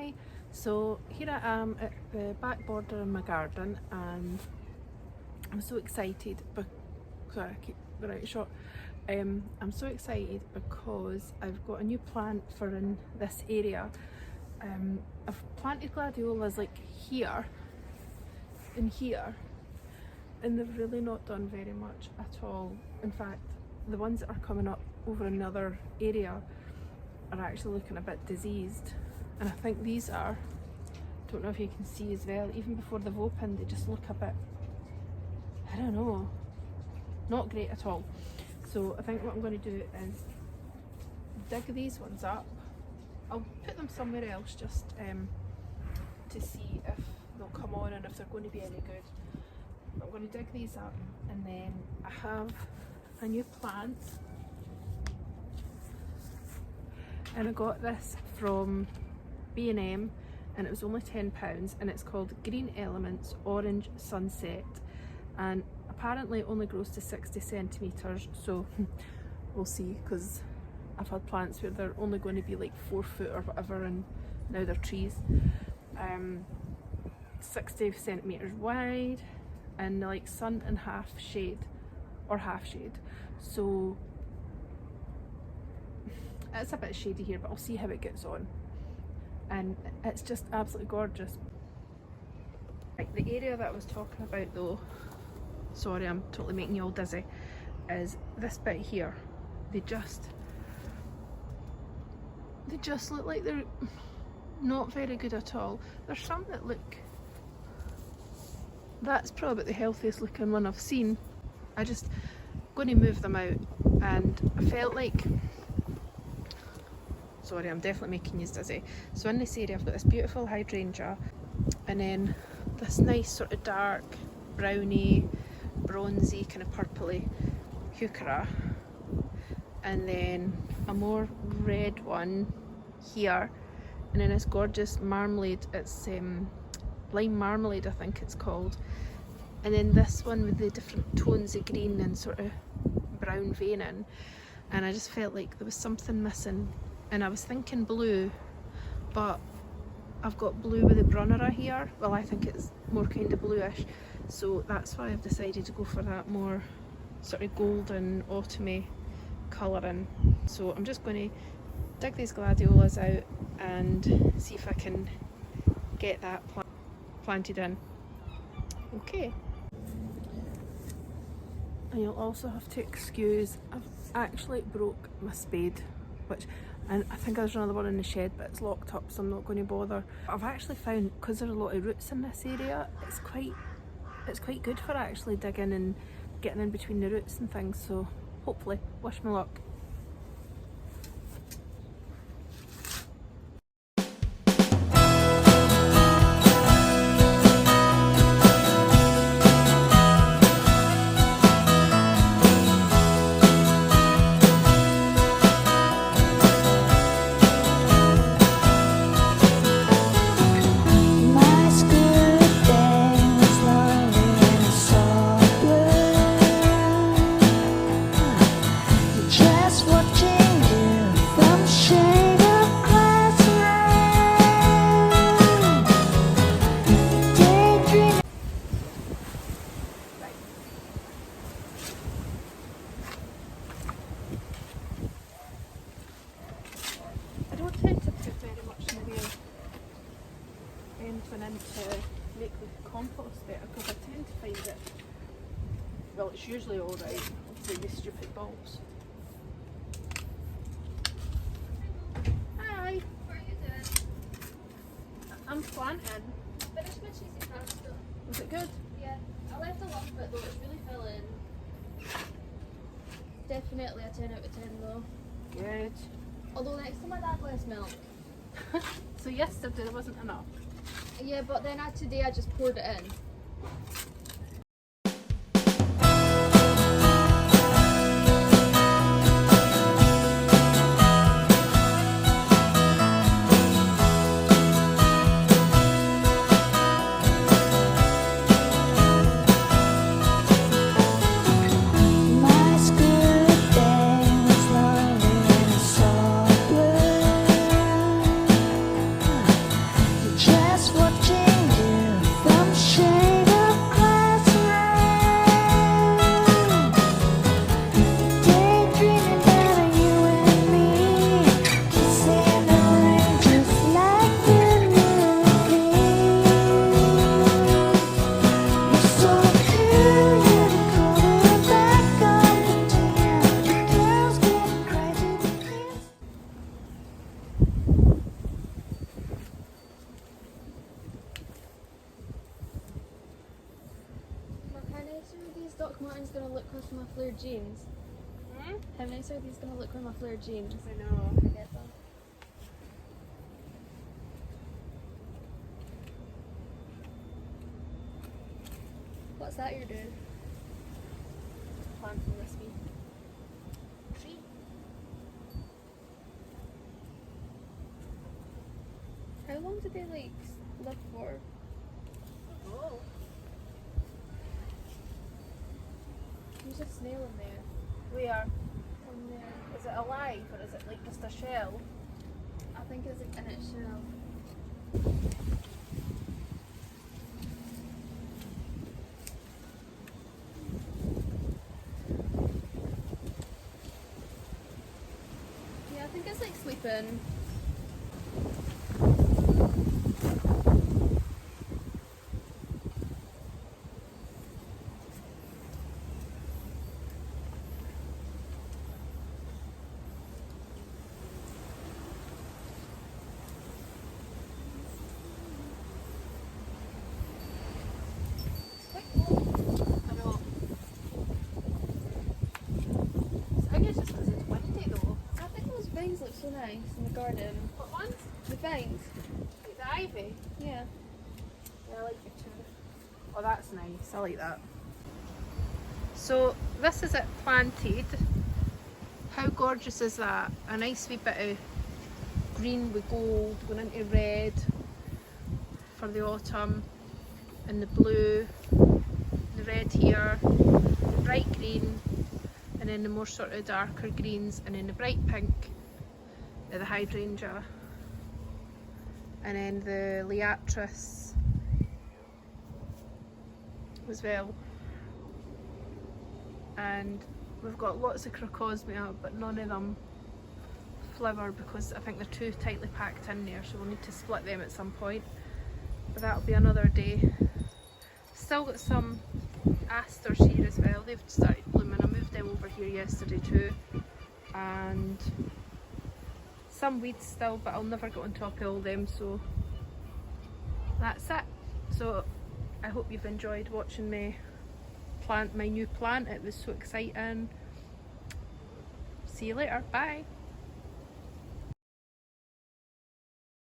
Hi, so here I am at the back border in my garden and I'm so excited, sorry I keep going out short. I'm so excited because I've got a new plant for in this area. I've planted gladiolas like here and here, and they've really not done very much at all. In fact, the ones that are coming up over another area are actually looking a bit diseased, and I think these are, don't know if you can see as well, even before they've opened they just look a bit, I don't know, not great at all. So I think what I'm going to do is dig these ones up. I'll put them somewhere else just to see if they'll come on and if they're going to be any good. But I'm going to dig these up, and then I have a new plant, and I got this from B&M and it was only £10, and it's called Green Elements Orange Sunset, and apparently it only grows to 60 centimetres, so we'll see, because I've had plants where they're only going to be like 4 foot or whatever, and now they're trees. 60 centimetres wide and like sun and half shade, so it's a bit shady here, but I'll see how it gets on, and it's just absolutely gorgeous. Right, the area that I was talking about though, sorry I'm totally making you all dizzy, is this bit here. They just look like they're not very good at all. There's some that look, that's probably about the healthiest looking one I've seen. I just going to move them out, and I felt like, sorry I'm definitely making you dizzy. So in this area I've got this beautiful hydrangea, and then this nice sort of dark browny bronzy kind of purpley heuchera, and then a more red one here, and then this gorgeous marmalade, it's lime marmalade I think it's called, and then this one with the different tones of green and sort of brown veining. And I just felt like there was something missing, and I was thinking blue, but I've got blue with the Brunnera here. Well, I think it's more kind of bluish, so that's why I've decided to go for that more sort of golden autumny colouring. So I'm just going to dig these gladiolas out and see if I can get that planted in. Okay. And you'll also have to excuse, I've actually broke my spade, and I think there's another one in the shed, but it's locked up, so I'm not going to bother. I've actually found, because there's a lot of roots in this area, it's quite good for actually digging and getting in between the roots and things, so hopefully, wish me luck. To make the compost better, because I tend to find it, well, it's usually alright for you stupid bulbs. Hi! What are you doing? I'm planting. Finished my cheesy pasta. Was it good? Yeah, I left a lot of it though, it's really filling. Definitely a 10 out of 10 though. Good. Although next time I had less milk. So yesterday there wasn't enough. Yeah, but then today I just poured it in. gonna look with my flared jeans? Hmm? How nice are these gonna look with my flared jeans? I know. I get them. What's that you're doing? Planting this wee tree. How long do they like live for? Oh. There's a snail in there. Where? In there. Is it alive or is it like just a shell? I think it's in its shell. Yeah, I think it's like sleeping. I know. I think it's just because it's windy though. I think those vines look so nice in the garden. What ones? The vines. Like the ivy. Yeah. Yeah, I like it too. Oh, that's nice. I like that. So this is it planted. How gorgeous is that? A nice wee bit of green with gold going into red for the autumn, and the blue, the red here, the bright green, and then the more sort of darker greens, and then the bright pink, the hydrangea, and then the liatris as well. And we've got lots of crocosmia, but none of them flower because I think they're too tightly packed in there, so we'll need to split them at some point. But that'll be another day. Still got some asters here as well. They've started blooming. I moved them over here yesterday too. And some weeds still, but I'll never get on top of all them, so that's it. So I hope you've enjoyed watching me plant my new plant. It was so exciting. See you later. Bye.